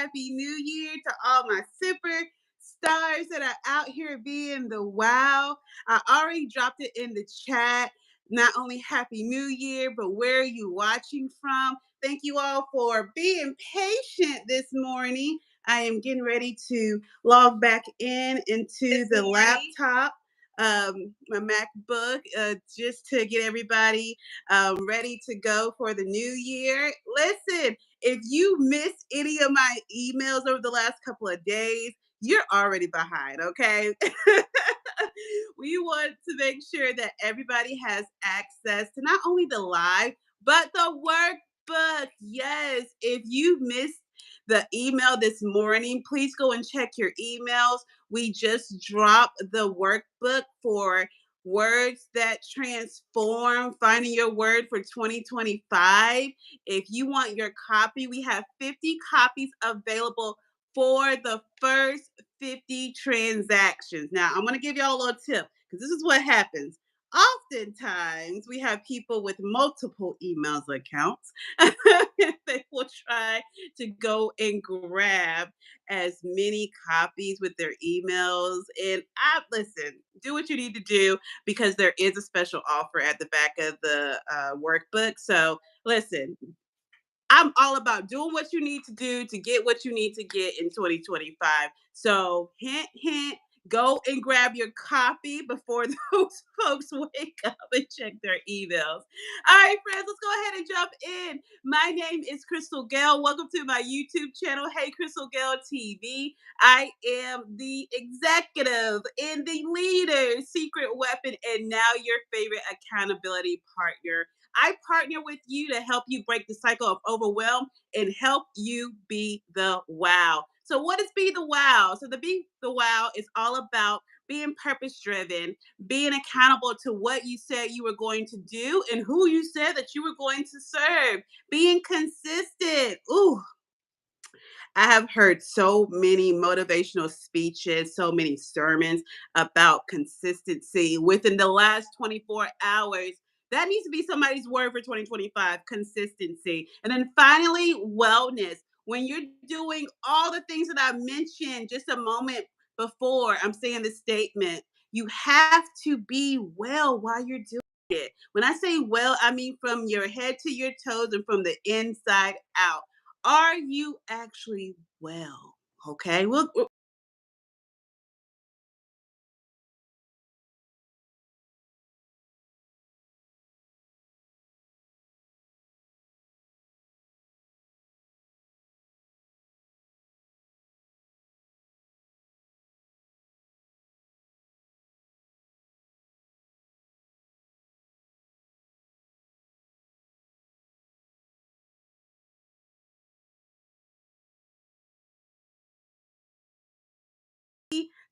happy new year to all my super stars that are out here being the wow. I already dropped it in the chat. Not only happy new year, but where are you watching from? Thank you all for being patient this morning. I am getting ready to log back into the laptop, my MacBook, just to get everybody ready to go for the new year. Listen, if you missed any of my emails over the last couple of days, you're already behind, okay? We want to make sure that everybody has access to not only the live, but the workbook. Yes, if you missed the email this morning, please go and check your emails. We just dropped the workbook for words that transform, finding your word for 2025. If you want your copy, we have 50 copies available for the first 50 transactions. Now, I'm going to give y'all a little tip because this is what happens. Oftentimes, we have people with multiple emails accounts. They will try to go and grab as many copies with their emails. And I listen, do what you need to do because there is a special offer at the back of the workbook. So listen, I'm all about doing what you need to do to get what you need to get in 2025. So, hint, hint, go and grab your copy before those folks wake up and check their emails. All right, friends, let's go ahead and jump in. My name is Crystal Gale. Welcome to my YouTube channel, Hey Crystal Gale TV. I am the executive and the leader, secret weapon, and now your favorite accountability partner. I partner with you to help you break the cycle of overwhelm and help you be the wow. So, what is be the wow? So, the be the wow is all about being purpose driven, being accountable to what you said you were going to do and who you said that you were going to serve, being consistent. Ooh, I have heard so many motivational speeches, so many sermons about consistency within the last 24 hours. That needs to be somebody's word for 2025, consistency. And then finally, wellness. When you're doing all the things that I mentioned just a moment before, I'm saying the statement, you have to be well while you're doing it. When I say well, I mean from your head to your toes and from the inside out. Are you actually well? Okay. Well,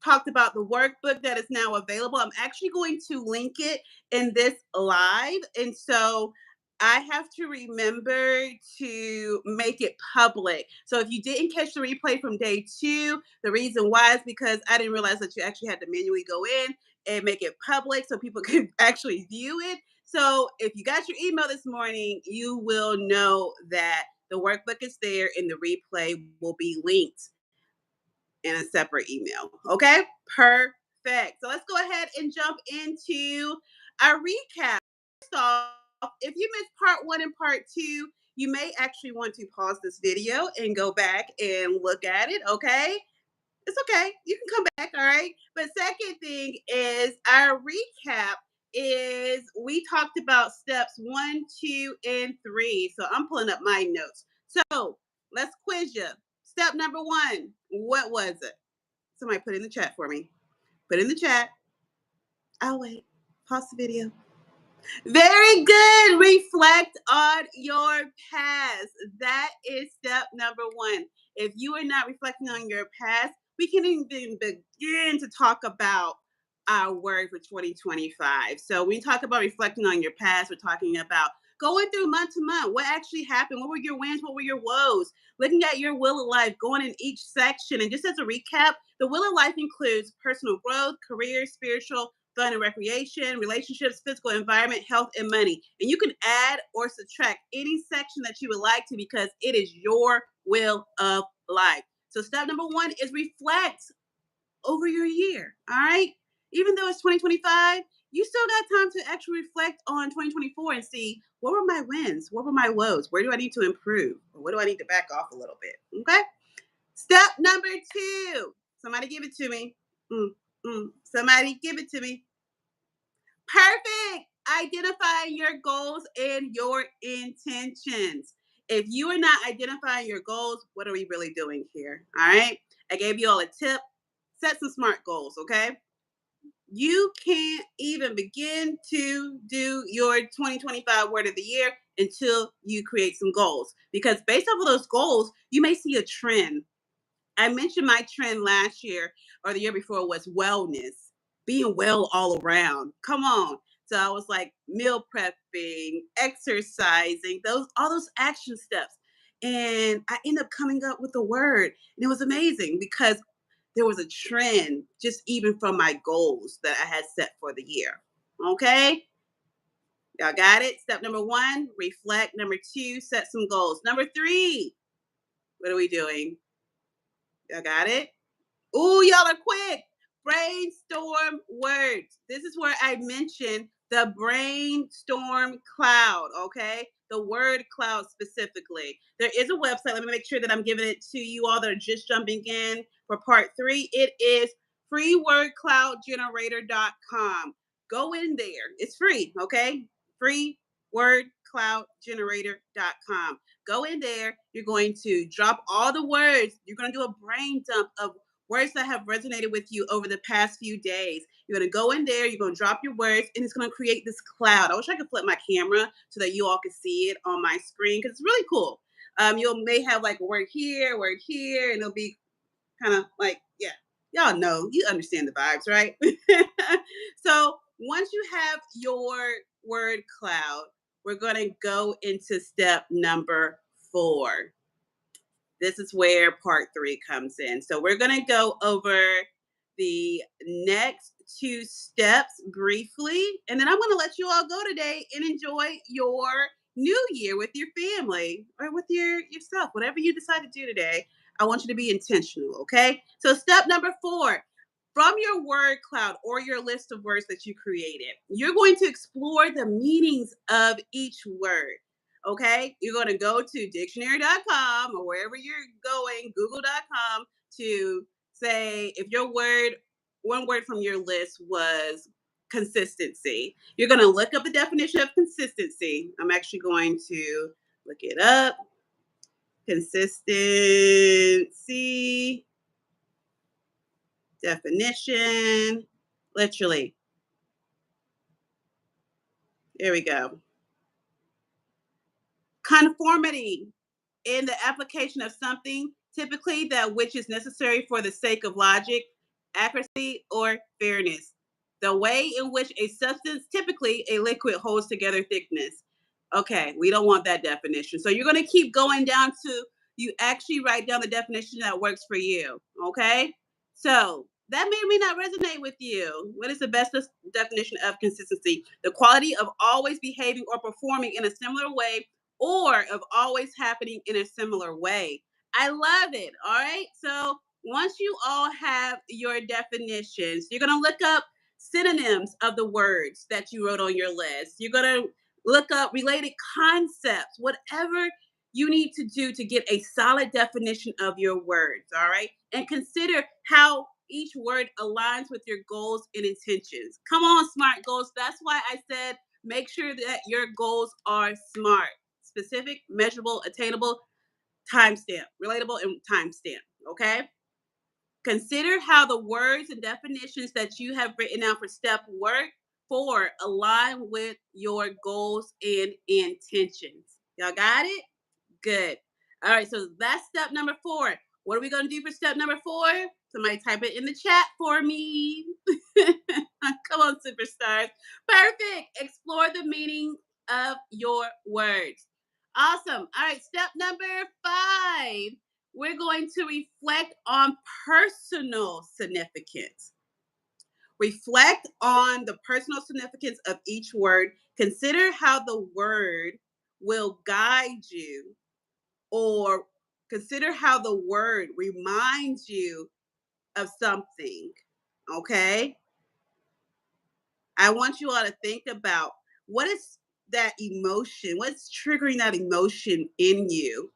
talked about the workbook that is now available. I'm actually going to link it in this live. And so I have to remember to make it public. So if you didn't catch the replay from day two, the reason why is because I didn't realize that you actually had to manually go in and make it public so people could actually view it. So if you got your email this morning, you will know that the workbook is there and the replay will be linked in a separate email. Okay, perfect. So let's go ahead and jump into our recap. First off, if you missed part one and part two, you may actually want to pause this video and go back and look at it. Okay, it's okay. You can come back. All right. But second thing is our recap is we talked about steps one, two, and three. So I'm pulling up my notes. So let's quiz you. Step number one, what was it? Somebody put in the chat for me. Put in the chat. I'll wait. Pause the video. Very good. Reflect on your past. That is step number one. If you are not reflecting on your past, we can even begin to talk about our word for 2025. So when you talk about reflecting on your past, we're talking about going through month to month. What actually happened? What were your wins? What were your woes? Looking at your will of life, going in each section. And just as a recap, the will of life includes personal growth, career, spiritual, fun and recreation, relationships, physical environment, health, and money. And you can add or subtract any section that you would like to because it is your will of life. So step number one is reflect over your year. All right. Even though it's 2025, you still got time to actually reflect on 2024 and see what were my wins? What were my woes? Where do I need to improve? Or what do I need to back off a little bit? Okay. Step number two. Somebody give it to me. Mm, Somebody give it to me. Perfect. Identifying your goals and your intentions. If you are not identifying your goals, what are we really doing here? All right. I gave you all a tip. Set some SMART goals, okay? You can't even begin to do your 2025 word of the year until you create some goals. Because based off of those goals, you may see a trend. I mentioned my trend last year or the year before was wellness, being well all around. Come on. So I was like meal prepping, exercising, those all those action steps. And I ended up coming up with a word. And it was amazing because there was a trend just even from my goals that I had set for the year. Okay? Y'all got it? Step number one, reflect. Number two, set some goals. Number three, what are we doing? Y'all got it? Ooh, y'all are quick. Brainstorm words. This is where I mentioned the brainstorm cloud, okay? The word cloud specifically. There is a website. Let me make sure that I'm giving it to you all that are just jumping in for part three. It is freewordcloudgenerator.com. Go in there. It's free, okay? Freewordcloudgenerator.com. Go in there. You're going to drop all the words. You're going to do a brain dump of words that have resonated with you over the past few days. You're going to go in there, you're going to drop your words, and it's going to create this cloud. I wish I could flip my camera so that you all could see it on my screen because it's really cool. You may have like a word here, and it'll be kind of like, yeah, y'all know, you understand the vibes, right? So once you have your word cloud, we're going to go into step number four. This is where part three comes in. So we're going to go over the next two steps briefly, and then I'm going to let you all go today and enjoy your new year with your family or with yourself, whatever you decide to do today. I want you to be intentional, okay? So step number four, from your word cloud or your list of words that you created, you're going to explore the meanings of each word. Okay, you're going to go to dictionary.com or wherever you're going, google.com, to say if your word, one word from your list was consistency. You're going to look up the definition of consistency. I'm actually going to look it up. Consistency definition. Literally. There we go. Conformity in the application of something, typically that which is necessary for the sake of logic, accuracy, or fairness. The way in which a substance, typically a liquid, holds together thickness. Okay, we don't want that definition. So you're going to keep going down to you actually write down the definition that works for you. Okay? So that may or may not resonate with you. What is the best definition of consistency? The quality of always behaving or performing in a similar way or of always happening in a similar way. I love it. All right. So once you all have your definitions, you're going to look up synonyms of the words that you wrote on your list. You're going to look up related concepts, whatever you need to do to get a solid definition of your words. All right. And consider how each word aligns with your goals and intentions. Come on, SMART goals. That's why I said make sure that your goals are SMART: specific, measurable, attainable, timestamp, relatable, and timestamp. Okay. Consider how the words and definitions that you have written out for step work four align with your goals and intentions. Y'all got it? Good. All right, so that's step number four. What are we going to do for step number four? Somebody type it in the chat for me. Come on, superstars. Perfect. Explore the meaning of your words. Awesome. All right, step number five. We're going to reflect on personal significance. Reflect on the personal significance of each word. Consider how the word will guide you or Consider how the word reminds you of something. Okay. I want you all to think about what is that emotion, what's triggering that emotion in you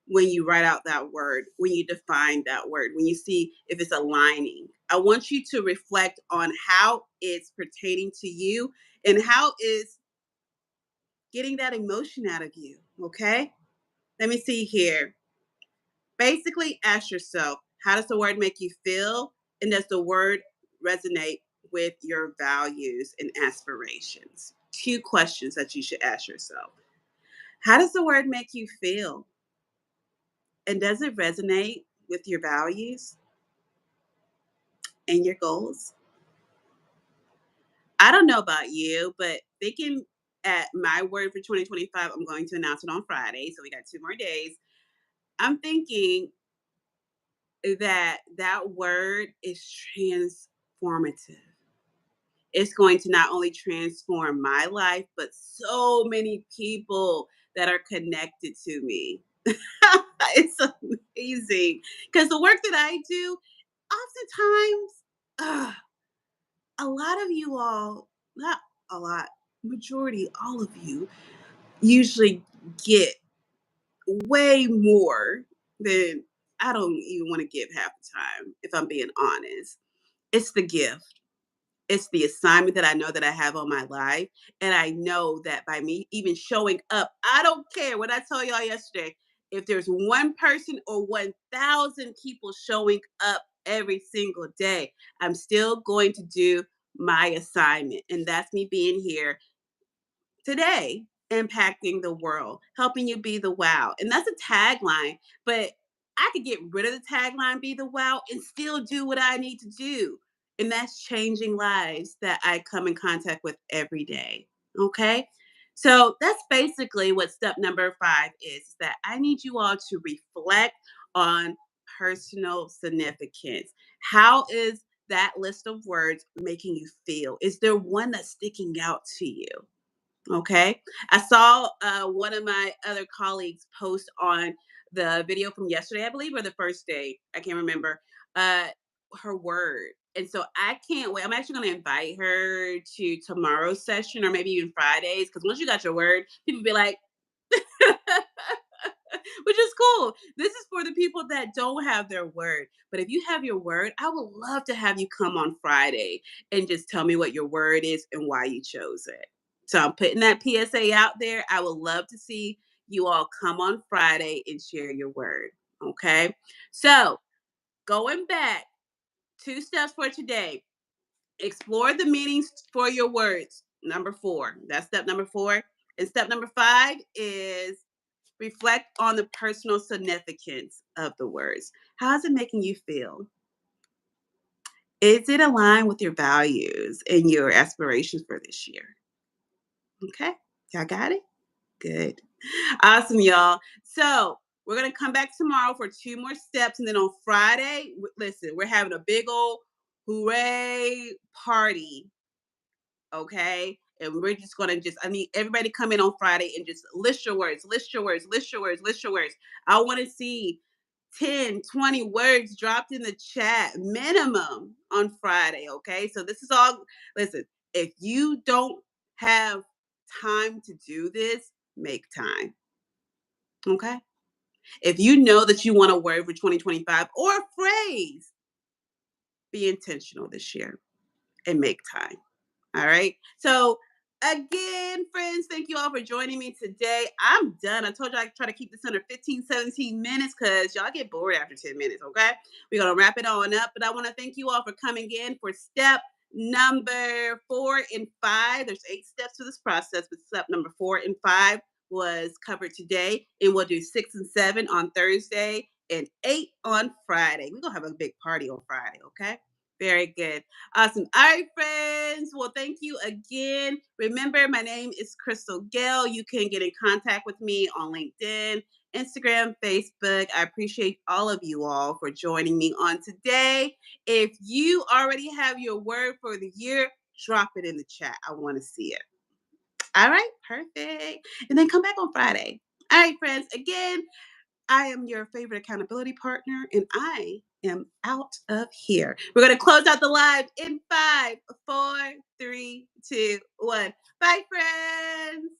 when you write out that word, when you define that word, when you see if it's aligning. I want you to reflect on how it's pertaining to you and how is getting that emotion out of you. Okay. Let me see here. Basically, ask yourself, how does the word make you feel? And does the word resonate with your values and aspirations? Two questions that you should ask yourself. How does the word make you feel? And does it resonate with your values and your goals? I don't know about you, but thinking at my word for 2025, I'm going to announce it on Friday. So we got 2 more days. I'm thinking that word is transformative. It's going to not only transform my life, but so many people that are connected to me. It's amazing because the work that I do, oftentimes, a lot of you all, not a lot, majority, all of you, usually get way more than I don't even want to give half the time, if I'm being honest. It's the gift. It's the assignment that I know that I have on my life. And I know that by me even showing up, I don't care what I told y'all yesterday. If there's one person or 1,000 people showing up every single day, I'm still going to do my assignment. And that's me being here today, impacting the world, helping you be the wow. And that's a tagline, but I could get rid of the tagline, be the wow, and still do what I need to do. And that's changing lives that I come in contact with every day. Okay. So that's basically what step number 5 is that I need you all to reflect on personal significance. How is that list of words making you feel? Is there one that's sticking out to you? Okay. I saw one of my other colleagues post on the video from yesterday, I believe, or the first day. I can't remember. Uh, her word. And so I can't wait. I'm actually going to invite her to tomorrow's session or maybe even Fridays. Because once you got your word, people be like, which is cool. This is for the people that don't have their word. But if you have your word, I would love to have you come on Friday and just tell me what your word is and why you chose it. So I'm putting that PSA out there. I would love to see you all come on Friday and share your word. Okay. So going back, 2 steps for today. Explore the meanings for your words. Number 4. That's step number 4. And step number 5 is reflect on the personal significance of the words. How is it making you feel? Is it aligned with your values and your aspirations for this year? Okay. Y'all got it? Good. Awesome, y'all. So we're going to come back tomorrow for 2 more steps. And then on Friday, listen, we're having a big old hooray party. Okay. And we're just going to I need everybody to come in on Friday and just list your words, list your words, list your words, list your words. I want to see 10, 20 words dropped in the chat minimum on Friday. Okay. So this is all, listen, if you don't have time to do this, make time. Okay. If you know that you want a word for 2025 or a phrase, be intentional this year and make time. All right. So again, friends, thank you all for joining me today. I'm done. I told you I try to keep this under 15, 17 minutes because y'all get bored after 10 minutes. Okay. We're going to wrap it on up. But I want to thank you all for coming in for step number 4 and 5. There's 8 steps to this process, but step number 4 and 5 was covered today. And we'll do 6 and 7 on Thursday and 8 on Friday. We're going to have a big party on Friday. Okay. Very good. Awesome. All right, friends. Well, thank you again. Remember, my name is Crystal Gale. You can get in contact with me on LinkedIn, Instagram, Facebook. I appreciate all of you all for joining me on today. If you already have your word for the year, drop it in the chat. I want to see it. All right, perfect. And then come back on Friday. All right, friends. Again, I am your favorite accountability partner, and I am out of here. We're going to close out the live in 5, 4, 3, 2, 1. Bye, friends.